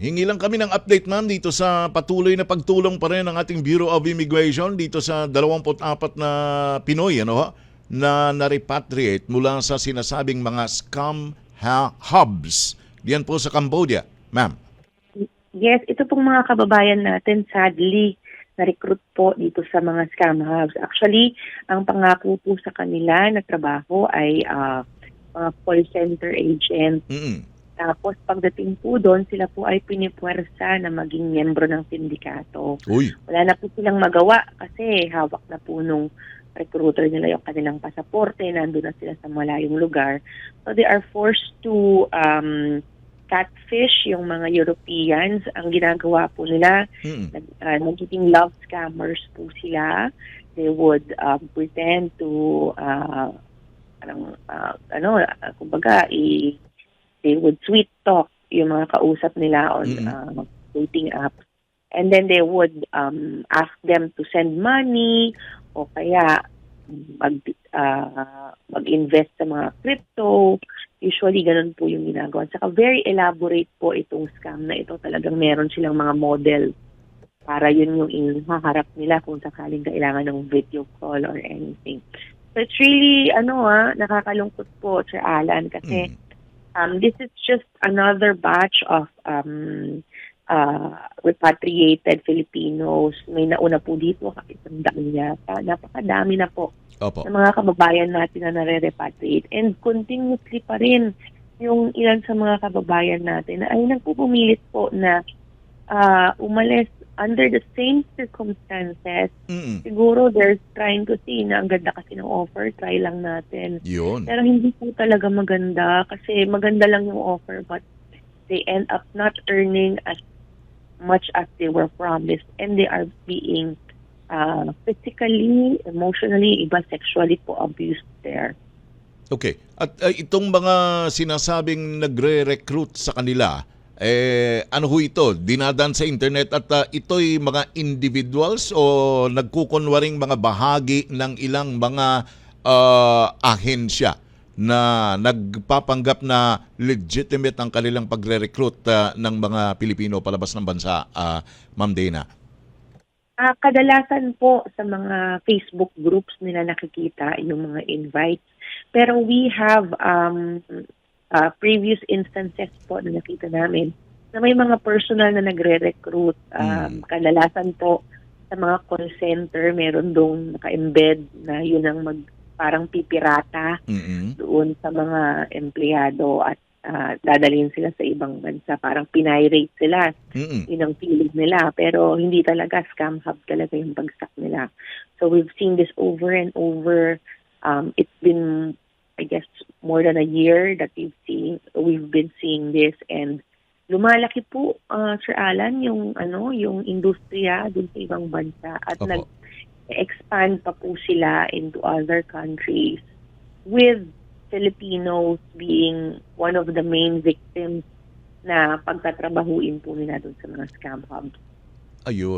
hingi lang kami ng update ma'am dito sa patuloy na pagtulong pa rin ng ating Bureau of Immigration dito sa 24 na Pinoy na na-repatriate mula sa sinasabing mga scam hubs. Diyan po sa Cambodia, ma'am. Yes, ito pong mga kababayan natin sadly na-recruit po dito sa mga scam hubs. Actually, ang pangako po sa kanila na trabaho ay mga call center agent. Mm-mm. Tapos pagdating po doon, sila po ay pinipuwersa na maging miyembro ng sindikato. Uy. Wala na po silang magawa kasi hawak na po nung recruiter nila yung kanilang pasaporte, nandun na sila sa malayong lugar. So they are forced to catfish yung mga Europeans. Ang ginagawa po nila, nagiging love scammers po sila. They would pretend to kumbaga, they would sweet talk yung mga kausap nila on dating apps. And then they would ask them to send money o kaya mag-invest sa mga crypto. Usually, ganun po yung ginagawa. Saka very elaborate po itong scam na ito. Talagang meron silang mga model para yun yung haharap nila kung sakaling kailangan ng video call or anything. So it's really, nakakalungkot po, Sir Alan, kasi this is just another batch of repatriated Filipinos. May nauna po dito, isang daan yata. Napakadami na po Opo. ng mga kababayan natin na nare-repatriate. And continuously pa rin yung ilan sa mga kababayan natin na ay nagpupumilit po na umalis under the same circumstances. Siguro they're trying to see na ang ganda kasi ng offer, try lang natin. Yun. Pero hindi po talaga maganda kasi maganda lang yung offer but they end up not earning as much as they were promised and they are being physically, emotionally, iba sexually po abused there. Okay. At itong mga sinasabing nagre-recruit sa kanila, ano ho ito? Dinadaan sa internet at ito'y mga individuals o nagkukunwaring mga bahagi ng ilang mga ahensya na nagpapanggap na legitimate ang kanilang pagre-recruit ng mga Pilipino palabas ng bansa, Ma'am Dana? Kadalasan po sa mga Facebook groups nila nakikita yung mga invites. Pero we have previous instances po na nakita namin na may mga personal na nagre-recruit. Kadalasan po sa mga call center, meron dong naka-embed na yun ang parang pipirata doon sa mga empleyado at dadalhin sila sa ibang bansa. Parang pinirate sila. Yun ang feeling nila. Pero hindi talaga, scam hub talaga yung bagsak nila. So we've seen this over and over. It's been, I guess, more than a year that we've been seeing this, and lumalaki po, Sir Alan, yung industriya dun sa ibang bansa at nag-expand pa po sila into other countries with Filipinos being one of the main victims na pagtatrabahuin po nila dun sa mga scam hubs. Ayun.